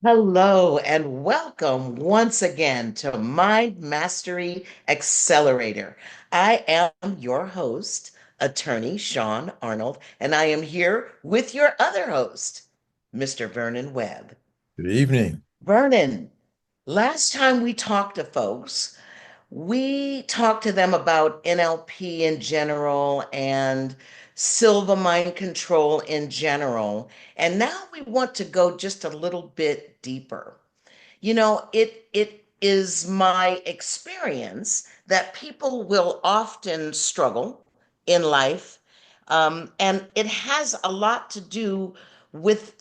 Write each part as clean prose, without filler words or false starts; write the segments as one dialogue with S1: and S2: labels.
S1: Hello and welcome once again to Mind Mastery Accelerator. I am your host, Attorney Sean Arnold, and I am here with your other host, Mr. Vernon Webb.
S2: Good evening.
S1: Vernon, last time we talked to folks, we talked to them about NLP in general and Silva mind control in general. And now we want to go just a little bit deeper. It is my experience that people will often struggle in life, and it has a lot to do with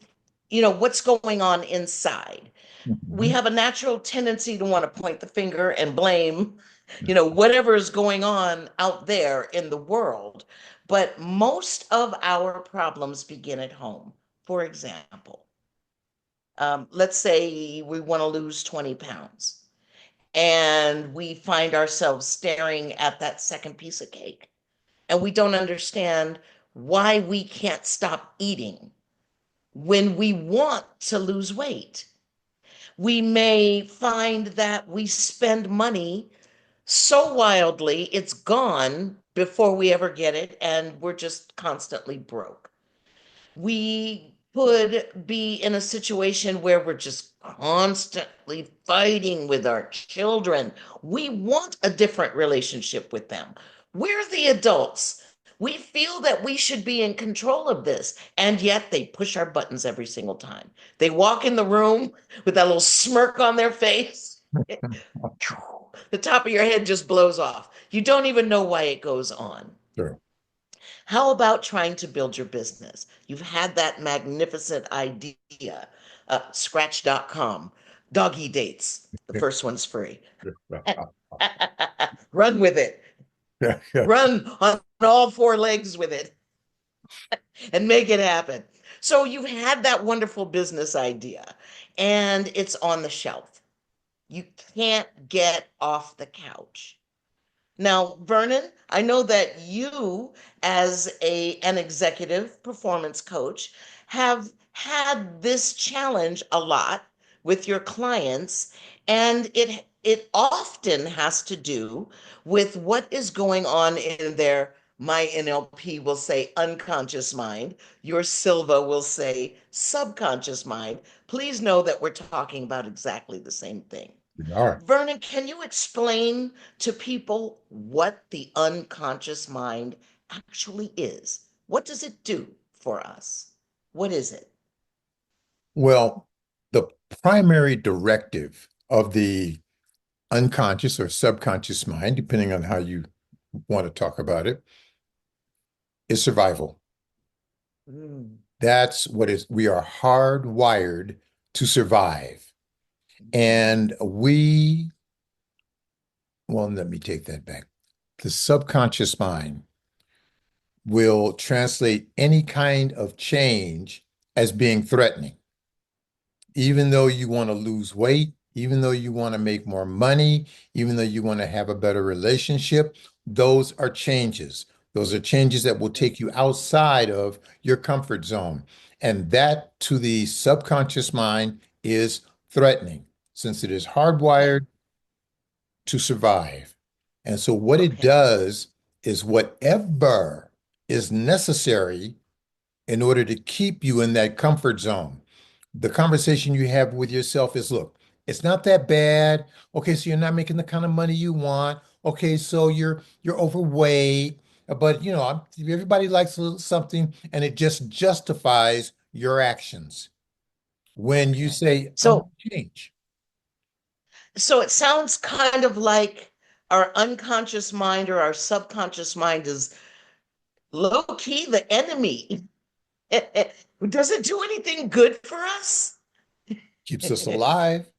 S1: what's going on inside. We
S2: Mhm.
S1: have a natural tendency to want to point the finger and blame, whatever is going on out there in the world. But most of our problems begin at home. For example, let's say we want to lose 20 pounds and we find ourselves staring at that second piece of cake and we don't understand why we can't stop eating when we want to lose weight. We may find that we spend money so wildly, it's gone before we ever get it, and we're just constantly broke. We could be in a situation where we're just constantly fighting with our children. We want a different relationship with them. We're the adults. We feel that we should be in control of this, and yet they push our buttons every single time. They walk in the room with that little smirk on their face. The top of your head just blows off. You don't even know why it goes on.
S2: Sure.
S1: How about trying to build your business? You've had that magnificent idea, scratch.com, doggy dates. The first one's free. Run with it.
S2: Yeah, yeah.
S1: Run on all four legs with it and make it happen. So you've had that wonderful business idea and it's on the shelf. You can't get off the couch. Now, Vernon, I know that you, as an executive performance coach, have had this challenge a lot with your clients, and it often has to do with what is going on in their, my NLP will say unconscious mind, your Silva will say subconscious mind. Please know that we're talking about exactly the same thing.
S2: We are.
S1: Vernon, can you explain to people what the unconscious mind actually is? What does it do for us? What is it?
S2: Well, the primary directive of the unconscious or subconscious mind, depending on how you want to talk about it, is survival.
S1: Mm.
S2: That's what is, we are hardwired to survive. And well, let me take that back. The subconscious mind will translate any kind of change as being threatening. Even though you want to lose weight, even though you want to make more money, even though you want to have a better relationship, those are changes. Those are changes that will take you outside of your comfort zone. And that to the subconscious mind is threatening since it is
S1: Okay.
S2: hardwired to survive. And so what it
S1: Okay.
S2: does is whatever is necessary in order to keep you in that comfort zone. The conversation you have with yourself is, look, it's not that bad. Okay, so you're not making the kind of money you want. Okay, so you're overweight, but everybody likes a little something, and it just justifies your actions. When you
S1: Okay.
S2: say, I want
S1: So,
S2: to change.
S1: so it sounds kind of like our unconscious mind or our subconscious mind is low key the enemy. Does it do anything good for us?
S2: Keeps us alive.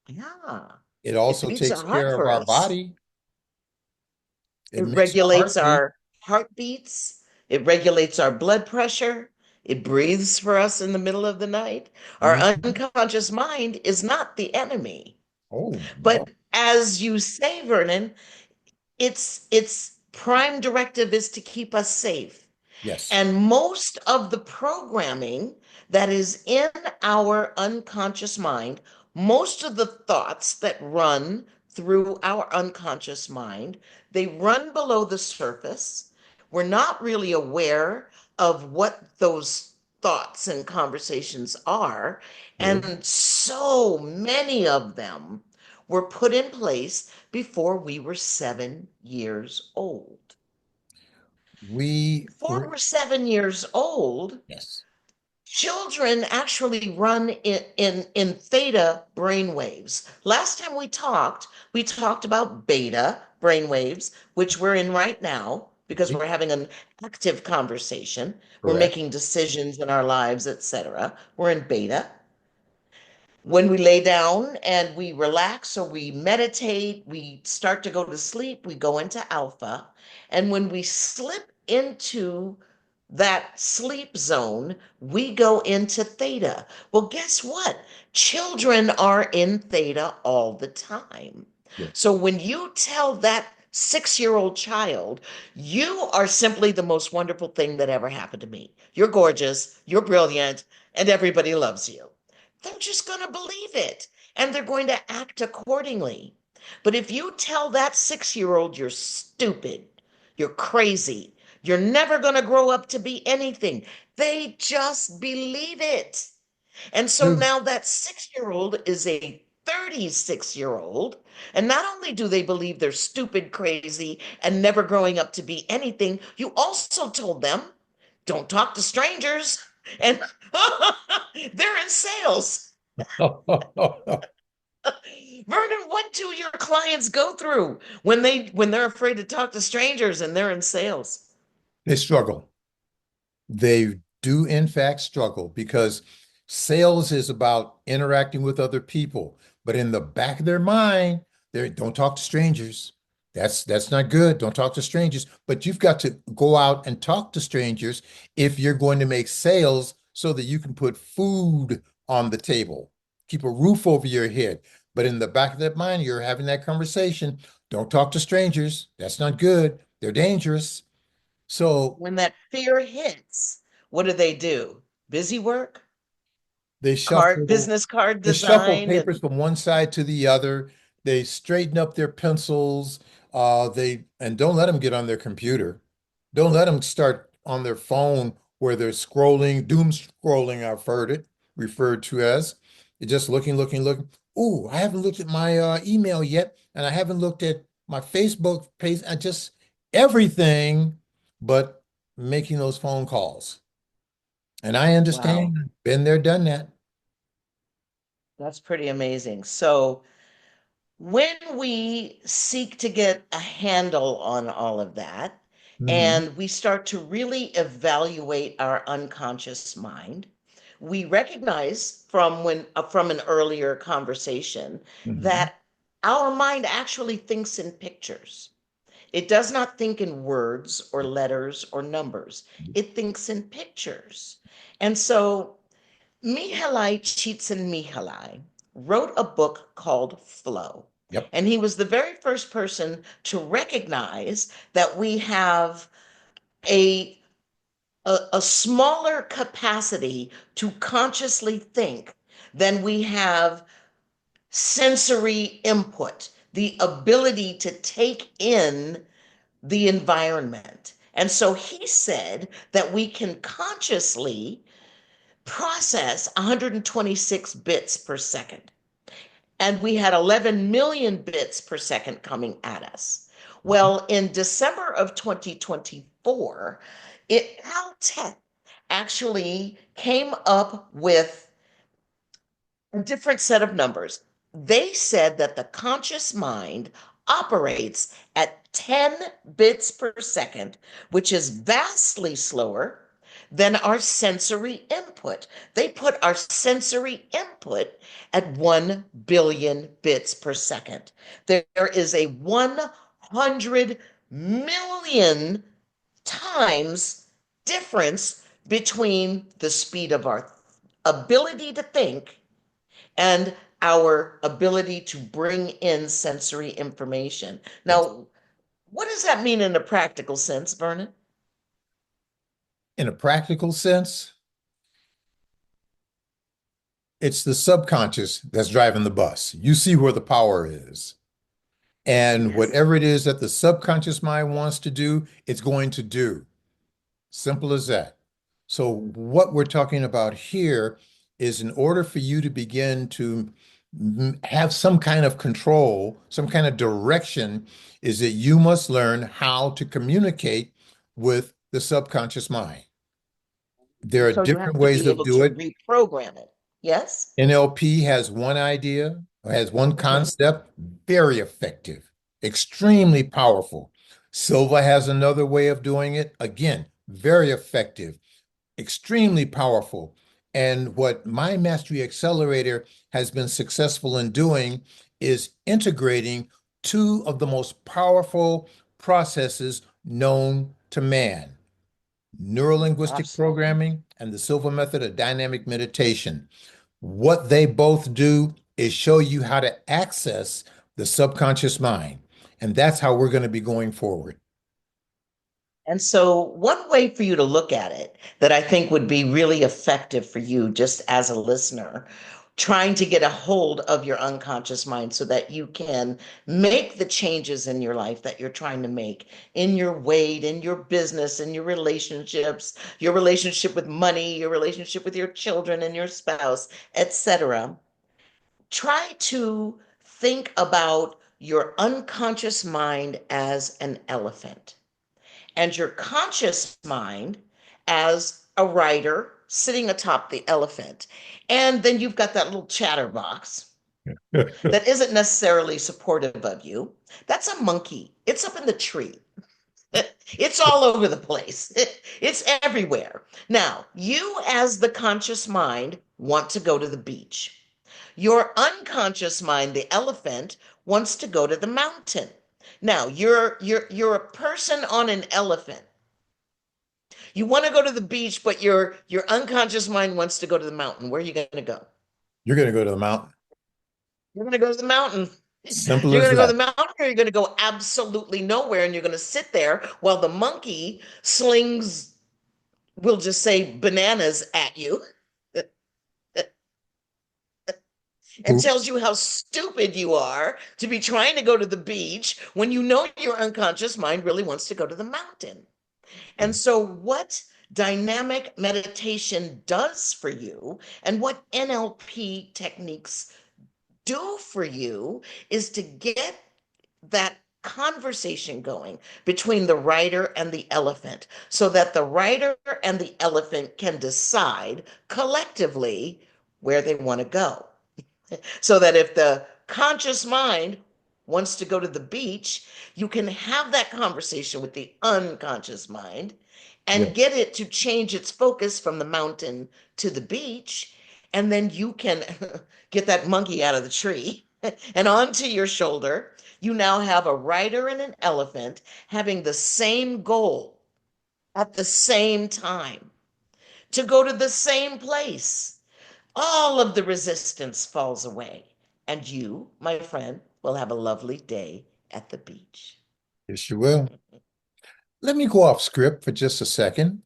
S1: Yeah.
S2: It
S1: It
S2: also
S1: beats
S2: takes
S1: our heart
S2: care of
S1: for
S2: our
S1: us.
S2: body. It
S1: It
S2: makes our
S1: regulates
S2: heart beat.
S1: our heartbeats. It regulates our blood pressure. It breathes for us in the middle of the night. Our
S2: Mhm.
S1: unconscious mind is not the enemy.
S2: Oh,
S1: But
S2: no.
S1: as you say, Vernon, its prime directive is to keep us safe.
S2: Yes.
S1: And most of the programming that is in our unconscious mind, most of the thoughts that run through our unconscious mind, they run below the surface. We're not really aware of what those thoughts and conversations are.
S2: True.
S1: And so many of them were put in place before we were 7 years old.
S2: We
S1: Before
S2: were,
S1: we're 7 years old,
S2: yes.
S1: children actually run in theta brainwaves. Last time we talked about beta brainwaves, which we're in right now because
S2: Right.
S1: we're having an active conversation. We're
S2: Correct.
S1: making decisions in our lives, etc. We're in beta. When we lay down and we relax or we meditate, we start to go to sleep, we go into alpha. And when we slip into that sleep zone, we go into theta. Well, guess what? Children are in theta all the time.
S2: Yes.
S1: So when you tell that 6-year-old child, you are simply the most wonderful thing that ever happened to me. You're gorgeous, you're brilliant, and everybody loves you, they're just going to believe it and they're going to act accordingly. But if you tell that 6-year-old you're stupid, you're crazy, you're never going to grow up to be anything, they just believe it. And so
S2: True.
S1: now that 6-year-old is a 36-year-old. And not only do they believe they're stupid, crazy, and never growing up to be anything, you also told them, don't talk to strangers. And they're in sales. Vernon, what do your clients go through when they're afraid to talk to strangers and they're in sales?
S2: They struggle. They do, in fact, struggle because sales is about interacting with other people. But in the back of their mind, they don't talk to strangers. That's not good. Don't talk to strangers. But you've got to go out and talk to strangers if you're going to make sales so that you can put food on the table, keep a roof over your head. But in the back of that mind, you're having that conversation. Don't talk to strangers. That's not good. They're dangerous. So
S1: When that fear hits, what do? Busy work?
S2: they
S1: Card,
S2: shuffle
S1: business card
S2: they shuffle
S1: design,
S2: papers
S1: and
S2: from one side to the other. They straighten up their pencils. They and don't let them get on their computer. Don't let them start on their phone where they're scrolling, doom scrolling. I've heard it referred to as. You're just looking, looking, looking. Ooh, I haven't looked at my email yet, and I haven't looked at my Facebook page. I just everything but making those phone calls. And I
S1: wow,
S2: understand, been there, done that.
S1: that's pretty amazing. So, when we seek to get a handle on all of that,
S2: Hmm.
S1: and we start to really evaluate our unconscious mind, we recognize from an earlier conversation
S2: Hmm.
S1: that our mind actually thinks in pictures. It does not think in words or letters or numbers. It thinks in pictures. And so Mihaly Csikszentmihalyi wrote a book called Flow.
S2: Yep.
S1: And he was the very first person to recognize that we have a, a smaller capacity to consciously think than we have sensory input, the ability to take in the environment. And so he said that we can consciously process 126 bits per second. And we had 11 million bits per second coming at us. Well, in December of 2024, Caltech actually came up with a different set of numbers. They said that the conscious mind operates at 10 bits per second, which is vastly slower than our sensory input. They put our sensory input at 1 billion bits per second. There is a 100 million times difference between the speed of our ability to think and our ability to bring in sensory information.
S2: Yes.
S1: Now, what does that mean in a practical sense, Vernon?
S2: In a practical sense, it's the subconscious that's driving the bus. You see where the power is. And
S1: Yes.
S2: whatever it is that the subconscious mind wants to do, it's going to do. Simple as that. So, what we're talking about here is in order for you to begin to have some kind of control, some kind of direction, is that you must learn how to communicate with the subconscious mind. There are
S1: So you
S2: different
S1: have to
S2: ways
S1: be
S2: to
S1: able
S2: do
S1: to
S2: it.
S1: reprogram it. Yes?
S2: NLP has one idea, has one
S1: Hmm.
S2: concept, very effective, extremely powerful. Silva has another way of doing it, again, very effective, extremely powerful. And what MindMastery Accelerator has been successful in doing is integrating two of the most powerful processes known to man: neurolinguistic
S1: Absolutely.
S2: programming and the Silva method of dynamic meditation. What they both do is show you how to access the subconscious mind. And that's how we're going to be going forward.
S1: And so, one way for you to look at it that I think would be really effective for you, just as a listener, trying to get a hold of your unconscious mind so that you can make the changes in your life that you're trying to make in your weight, in your business, in your relationships, your relationship with money, your relationship with your children and your spouse, etc. Try to think about your unconscious mind as an elephant and your conscious mind as a rider sitting atop the elephant. And then you've got that little chatterbox that isn't necessarily supportive of you. That's a monkey. It's up in the tree. It's all over the place. It's everywhere. Now, you as the conscious mind want to go to the beach. Your unconscious mind, the elephant, wants to go to the mountain. Now, you're a person on an elephant. You want to go to the beach, but your unconscious mind wants to go to the mountain. Where are you going to go?
S2: You're going to go to the mountain.
S1: You're going to go to the mountain.
S2: Simple
S1: You're
S2: as
S1: going to go to
S2: that.
S1: the mountain, or you're going to go absolutely nowhere, and you're going to sit there while the monkey slings, we'll just say, bananas at you and
S2: Oops.
S1: tells you how stupid you are to be trying to go to the beach when you know your unconscious mind really wants to go to the mountain. And so, what dynamic meditation does for you and what NLP techniques do for you is to get that conversation going between the rider and the elephant so that the rider and the elephant can decide collectively where they want to go. So that if the conscious mind wants to go to the beach, you can have that conversation with the unconscious mind and
S2: Yes.
S1: get it to change its focus from the mountain to the beach. And then you can get that monkey out of the tree and onto your shoulder. You now have a rider and an elephant having the same goal at the same time to go to the same place. All of the resistance falls away, and you, my friend, will have a lovely day at the beach.
S2: Yes, you will. Let me go off script for just a second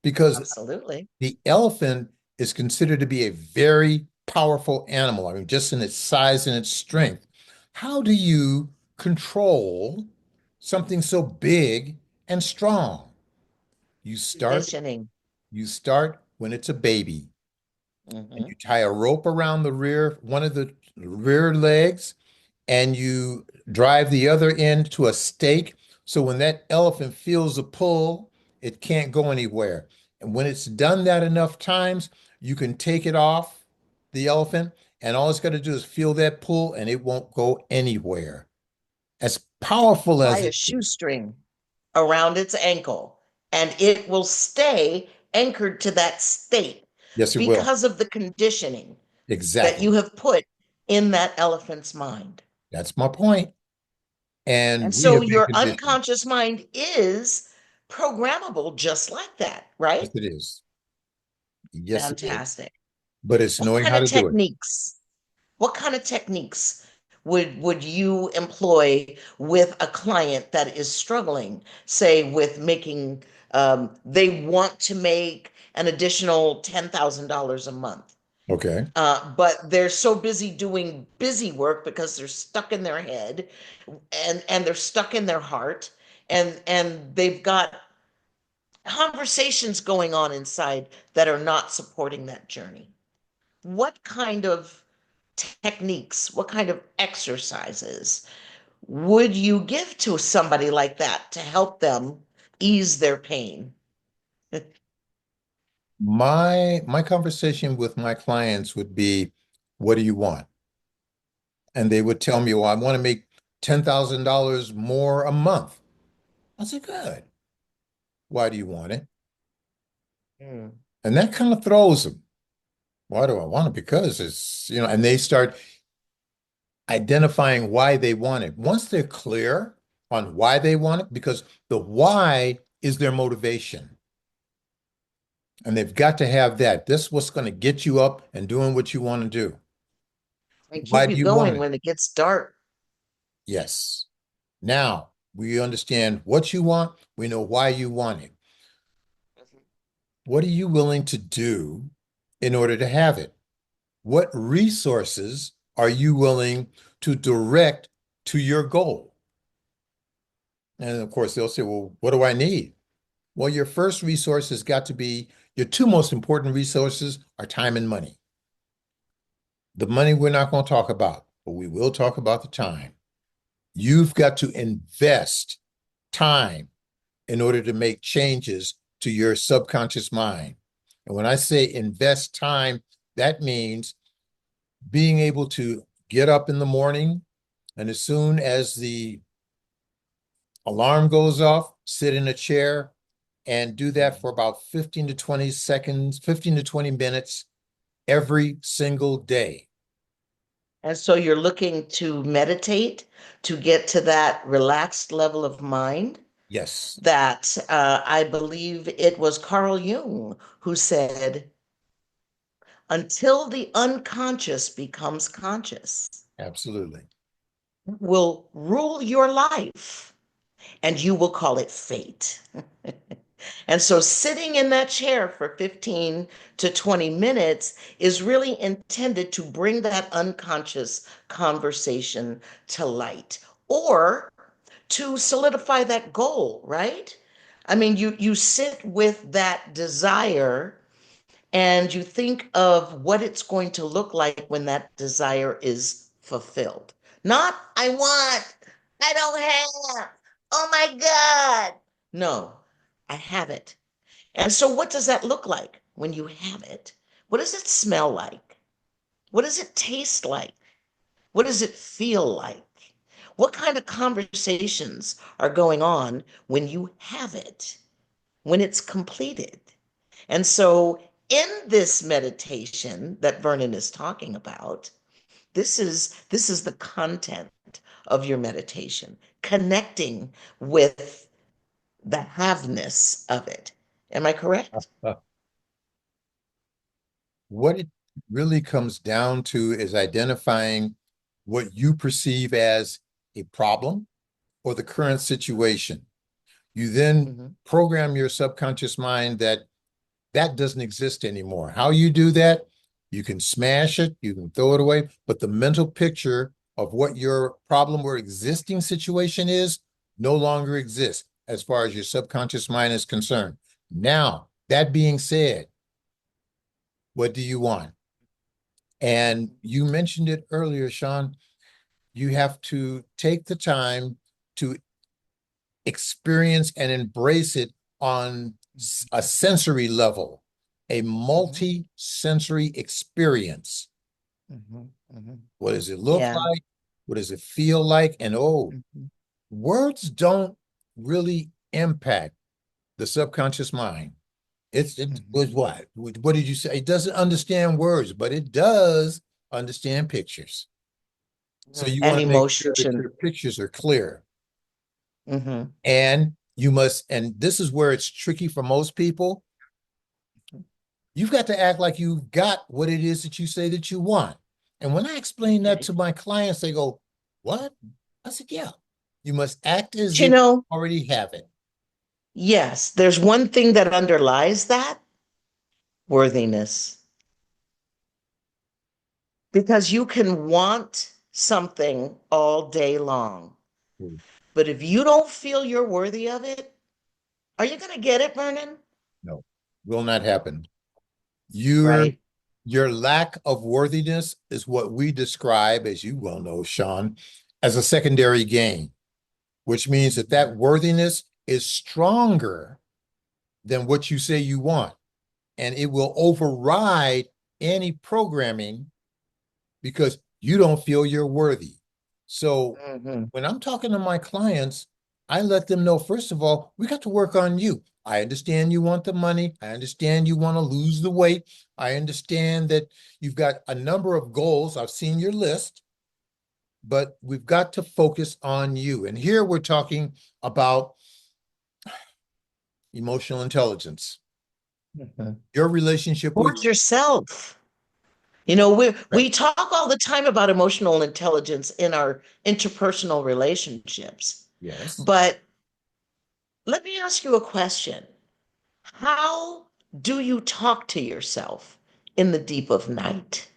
S2: because
S1: Absolutely.
S2: the elephant is considered to be a very powerful animal. I mean, just in its size and its strength. How do you control something so big and strong? You start,
S1: Conditioning.
S2: you start when it's a baby and
S1: Hmm.
S2: you tie a rope around the rear, one of the rear legs, and you drive the other end to a stake. So when that elephant feels a pull, it can't go anywhere. And when it's done that enough times, you can take it off the elephant, and all it's got to do is feel that pull, and it won't go anywhere. As powerful
S1: Tie
S2: as
S1: a
S2: it is.
S1: shoestring around its ankle, and it will stay anchored to that state
S2: Yes, it will.
S1: because of the conditioning that
S2: Exactly.
S1: you have put in that elephant's mind.
S2: That's my point. And
S1: And
S2: we
S1: so
S2: have been
S1: your
S2: conditioned.
S1: unconscious mind is programmable just like that,
S2: Yes,
S1: right?
S2: it is. Yes, it is.
S1: Fantastic.
S2: But it's
S1: What
S2: knowing
S1: kind
S2: how
S1: of
S2: to do it.
S1: techniques? What kind of techniques would you employ with a client that is struggling, say, with making They want to make an additional $10,000 a month.
S2: Okay.
S1: But they're so busy doing busy work because they're stuck in their head and they're stuck in their heart and they've got conversations going on inside that are not supporting that journey. What kind of techniques, what kind of exercises would you give to somebody like that to help them ease their pain?
S2: My conversation with my clients would be, what do you want? And they would tell me, well, I want to make $10,000 more a month. I said, good. Why do you want it?
S1: Mm.
S2: And that kind of throws them. Why do I want it? Because it's, and they start identifying why they want it. Once they're clear on why they want it, because the why is their motivation. And they've got to have that. This is what's going to get you up and doing what you want to do.
S1: And
S2: Why
S1: keep
S2: do
S1: you
S2: you want
S1: going
S2: it?
S1: when it gets dark.
S2: Yes. Now we understand what you want. We know why you want it. What are you willing to do in order to have it? What resources are you willing to direct to your goal? And of course, they'll say, well, what do I need? Well, your first resource has got to be your two most important resources are time and money. The money we're not going to talk about, but we will talk about the time. You've got to invest time in order to make changes to your subconscious mind. And when I say invest time, that means being able to get up in the morning and as soon as the alarm goes off, sit in a chair and do that for about 15 to 20 seconds, 15 to 20 minutes every single day.
S1: And so you're looking to meditate to get to that relaxed level of mind
S2: Yes,
S1: that I believe it was Carl Jung who said, until the unconscious becomes conscious,
S2: absolutely.
S1: will rule your life and you will call it fate. And so sitting in that chair for 15 to 20 minutes is really intended to bring that unconscious conversation to light or to solidify that goal, right? I mean, you sit with that desire and you think of what it's going to look like when that desire is fulfilled. Not, I want, I don't have, oh my God. No, I have it. And so, what does that look like when you have it? What does it smell like? What does it taste like? What does it feel like? What kind of conversations are going on when you have it, when it's completed? And so, in this meditation that Vernon is talking about, this is the content of your meditation, connecting with the have-ness of it. Am I correct?
S2: Uh, what it really comes down to is identifying what you perceive as a problem or the current situation. You then
S1: Mm-hmm.
S2: program your subconscious mind that that doesn't exist anymore. How you do that? You can smash it, you can throw it away, but the mental picture of what your problem or existing situation is no longer exists as far as your subconscious mind is concerned. Now, that being said, what do you want? And you mentioned it earlier, Sean. You have to take the time to experience and embrace it on a sensory level, a
S1: Mm-hmm.
S2: multi-sensory experience.
S1: Mm-hmm. Mm-hmm.
S2: What does it look
S1: Yeah.
S2: like? What does it feel like? And oh,
S1: Mm-hmm.
S2: words don't really impact the subconscious mind. It
S1: Mm-hmm.
S2: was what? What did you say? It doesn't understand words, but it does understand pictures. So you
S1: And
S2: want to make sure that
S1: emotion.
S2: your pictures are clear.
S1: Mm-hmm.
S2: And you must, and this is where it's tricky for most people. You've got to act like you've got what it is that you say that you want. And when I explain that
S1: Okay.
S2: to my clients, they go, what? I said, yeah. You must act as
S1: But you
S2: if you
S1: know,
S2: already have it.
S1: Yes, there's one thing that underlies that: worthiness. Because you can want something all day long,
S2: Mm.
S1: but if you don't feel you're worthy of it, are you going to get it, Vernon?
S2: No, will not happen. Your
S1: Right.
S2: your lack of worthiness is what we describe, as you well know, Sean, as a secondary gain, which means that that worthiness is stronger than what you say you want, and it will override any programming because you don't feel you're worthy. So
S1: Hmm.
S2: when I'm talking to my clients, I let them know, first of all, we got to work on you. I understand you want the money. I understand you want to lose the weight. I understand that you've got a number of goals. I've seen your list, but we've got to focus on you. And here we're talking about emotional intelligence,
S1: Hmm.
S2: your relationship with
S1: Towards yourself. You know, we
S2: right.
S1: we talk all the time about emotional intelligence in our interpersonal relationships.
S2: Yes.
S1: But let me ask you a question. How do you talk to yourself in the deep of night?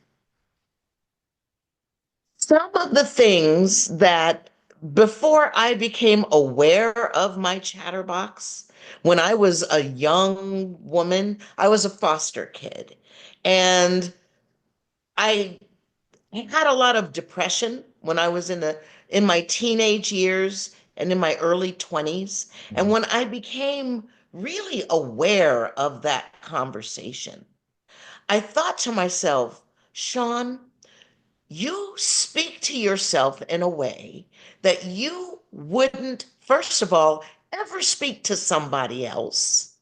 S1: Some of the things that before I became aware of my chatterbox, when I was a young woman, I was a foster kid. And I had a lot of depression when I was in my teenage years and in my early 20s. And
S2: Mhm.
S1: when I became really aware of that conversation, I thought to myself, Sean, you speak to yourself in a way that you wouldn't, first of all, ever speak to somebody else.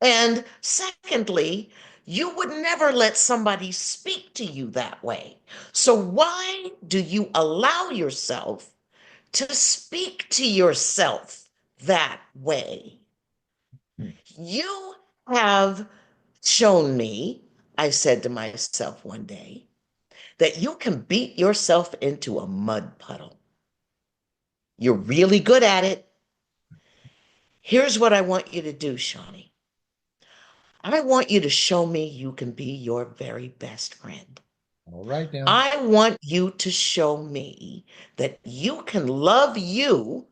S1: And secondly, you would never let somebody speak to you that way. So why do you allow yourself to speak to yourself that way? You have shown me, I said to myself one day, that you can beat yourself into a mud puddle. You're really good at it. Here's what I want you to do, Shawnee. I want you to show me you can be your very best friend.
S2: All right now.
S1: I want you to show me that you can love you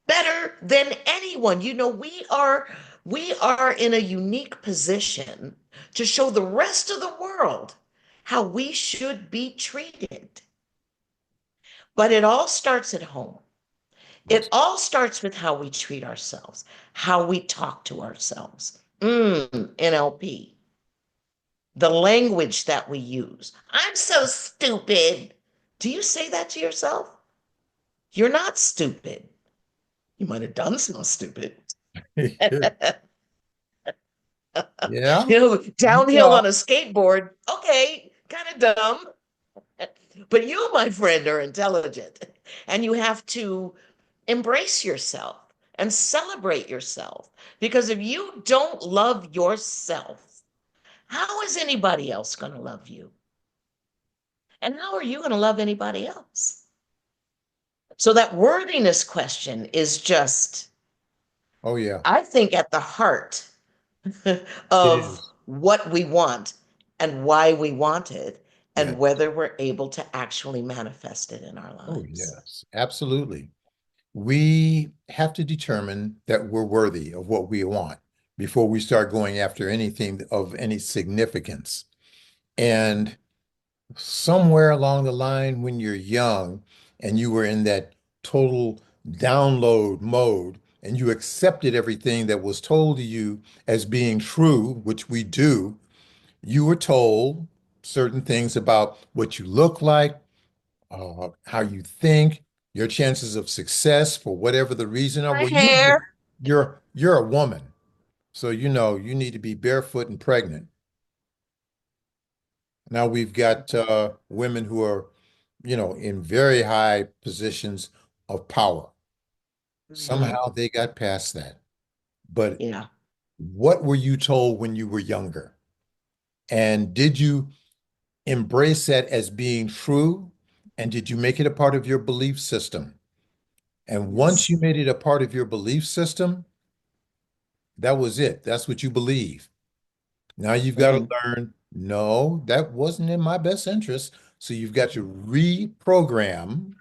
S1: better than anyone. You know, we are in a unique position to show the rest of the world how we should be treated. But it all starts at home. It
S2: Yes.
S1: all starts with how we treat ourselves, how we talk to ourselves. NLP, the language that we use. I'm so stupid. Do you say that to yourself? You're not stupid. You might have done something stupid.
S2: Yeah.
S1: Downhill on
S2: Well,
S1: a skateboard. Okay, kind of dumb. But you, my friend, are intelligent. And you have to embrace yourself and celebrate yourself. Because if you don't love yourself, how is anybody else going to love you? And how are you going to love anybody else? So that worthiness question is just,
S2: oh yeah,
S1: I think, at the heart
S2: it
S1: of
S2: is.
S1: what we want and why we want it
S2: Yeah.
S1: and whether we're able to actually manifest it in our
S2: Oh
S1: lives.
S2: yes, absolutely. We have to determine that we're worthy of what we want before we start going after anything of any significance. And somewhere along the line, when you're young and you were in that total download mode and you accepted everything that was told to you as being true, which we do, you were told certain things about what you look like, how you think, your chances of success for whatever the reason are.
S1: My
S2: Well,
S1: hair.
S2: you're a woman, so you know you need to be barefoot and pregnant. Now we've got women who are, in very high positions of power.
S1: Mhm.
S2: Somehow they got past that. But
S1: Yeah.
S2: what were you told when you were younger? And did you embrace that as being true? And did you make it a part of your belief system? And once
S1: Yes.
S2: you made it a part of your belief system, That was it. That's what you believe. Now you've got to
S1: Mhm.
S2: learn, no, that wasn't in my best interest. So you've got to reprogram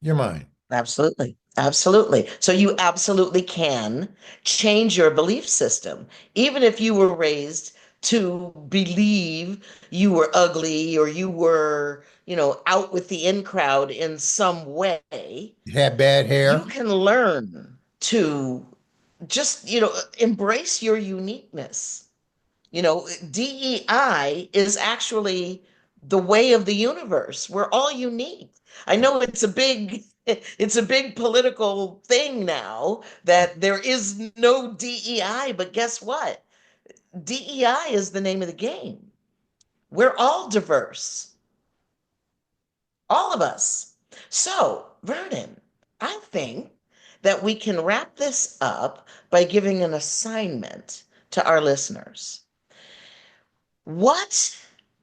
S2: your mind.
S1: Absolutely. Absolutely. So you absolutely can change your belief system. Even if you were raised to believe you were ugly or you were, out with the in crowd in some way,
S2: You had bad
S1: you
S2: hair.
S1: can learn to just, embrace your uniqueness. DEI is actually the way of the universe. We're all unique. I know it's a big political thing now that there is no DEI, but guess what? DEI is the name of the game. We're all diverse, all of us. So, Vernon, I think that we can wrap this up by giving an assignment to our listeners. What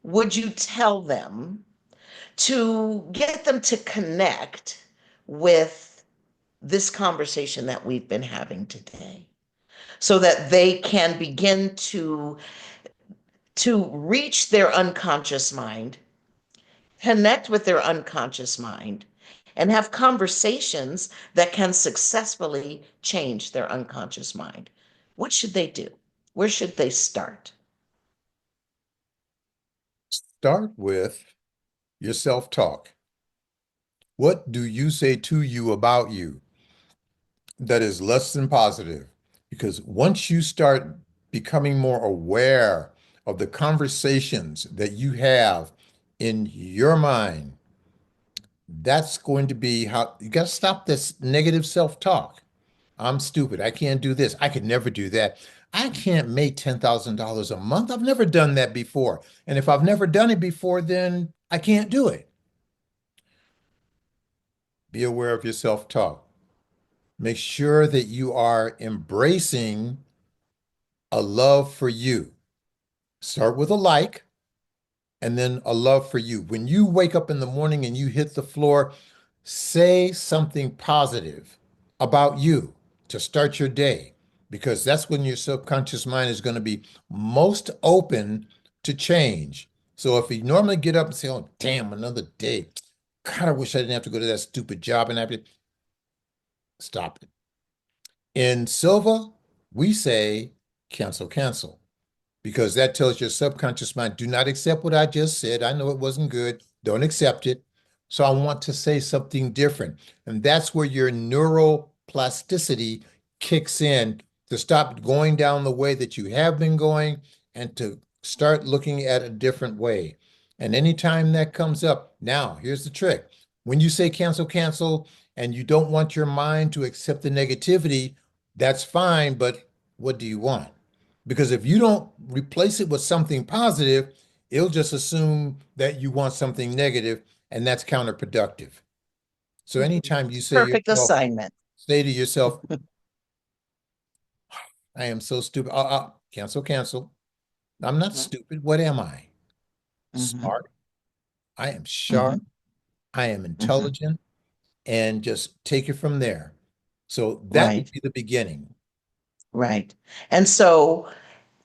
S1: would you tell them to get them to connect with this conversation that we've been having today so that they can begin to reach their unconscious mind, connect with their unconscious mind, and have conversations that can successfully change their unconscious mind? What should they do? Where should they start?
S2: Start with your self-talk. What do you say to you about you that is less than positive? Because once you start becoming more aware of the conversations that you have in your mind, that's going to be how you got to stop this negative self-talk. I'm stupid. I can't do this. I could never do that. I can't make $10,000 a month. I've never done that before. And if I've never done it before, then I can't do it. Be aware of your self-talk. Make sure that you are embracing a love for you. Start with a like and then a love for you. When you wake up in the morning and you hit the floor, say something positive about you to start your day, because that's when your subconscious mind is going to be most open to change. So if you normally get up and say, oh, damn, another day. God, I wish I didn't have to go to that stupid job and have to stop it. In Silva, we say cancel, cancel, because that tells your subconscious mind, do not accept what I just said. I know it wasn't good. Don't accept it. So I want to say something different. And that's where your neuroplasticity kicks in to stop going down the way that you have been going and to start looking at a different way. And anytime that comes up, now here's the trick. When you say cancel, cancel, and you don't want your mind to accept the negativity, that's fine. But what do you want? Because if you don't replace it with something positive, it'll just assume that you want something negative, and that's counterproductive. So anytime you say
S1: Perfect
S2: yourself,
S1: assignment.
S2: say to yourself, I am so stupid. Cancel, cancel. I'm not
S1: Mhm,
S2: stupid. What am I?
S1: mhm,
S2: Smart. I am sharp.
S1: mhm,
S2: I am
S1: mhm.
S2: intelligent. And just take it from there. So that would
S1: Right,
S2: be the beginning.
S1: right. And so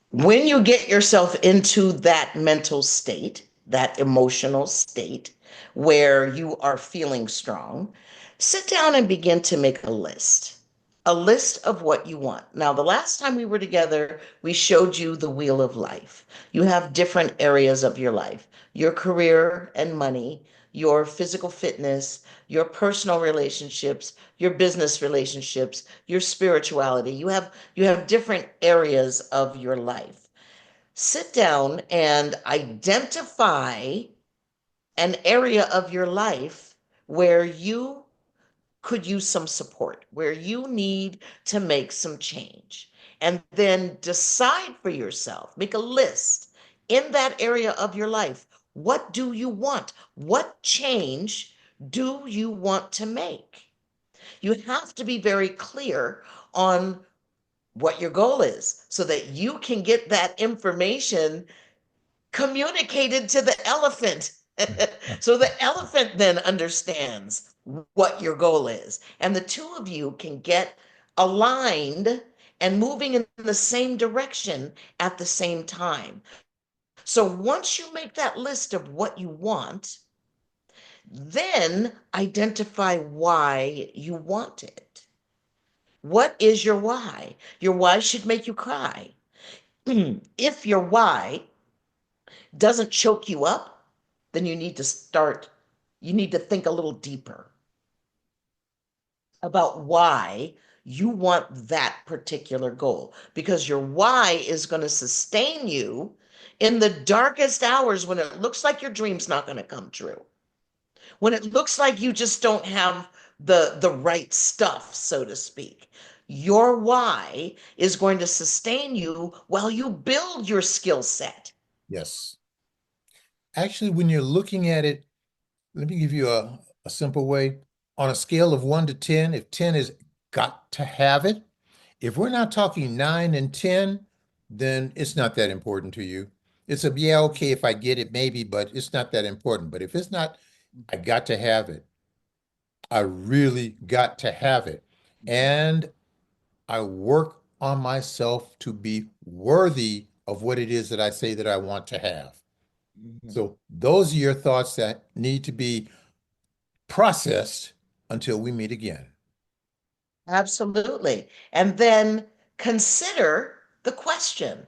S1: when you get yourself into that mental state, that emotional state where you are feeling strong, sit down and begin to make a list of what you want. Now, the last time we were together, we showed you the wheel of life. You have different areas of your life, your career and money, your physical fitness, your personal relationships, your business relationships, your spirituality. You have different areas of your life. Sit down and identify an area of your life where you could use some support, where you need to make some change. And then decide for yourself, make a list in that area of your life. What do you want? What change do you want to make? You have to be very clear on what your goal is so that you can get that information communicated to the elephant. So the elephant then understands what your goal is. And the two of you can get aligned and moving in the same direction at the same time. So once you make that list of what you want, then identify why you want it. What is your why? Your why should make you cry. If your why doesn't choke you up, then you need to think a little deeper about why you want that particular goal, because your why is going to sustain you in the darkest hours when it looks like your dream's not going to come true, when it looks like you just don't have the right stuff, so to speak. Your why is going to sustain you while you build your skill set.
S2: Yes. Actually, when you're looking at it, let me give you a simple way. On a scale of 1 to 10, if 10 is got to have it, if we're not talking 9 and 10, then it's not that important to you. It's a, yeah, okay, if I get it, maybe, but it's not that important. But if it's not, I got to have it. I really got to have it. And I work on myself to be worthy of what it is that I say that I want to have.
S1: Mhm.
S2: So those are your thoughts that need to be processed until we meet again.
S1: Absolutely. And then consider the question,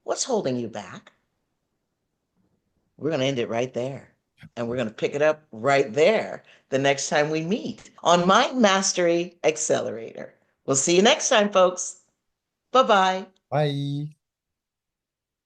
S1: what's holding you back? We're going to end it right there. And we're going to pick it up right there the next time we meet on Mind Mastery Accelerator. We'll see you next time, folks. Bye bye.
S2: Bye.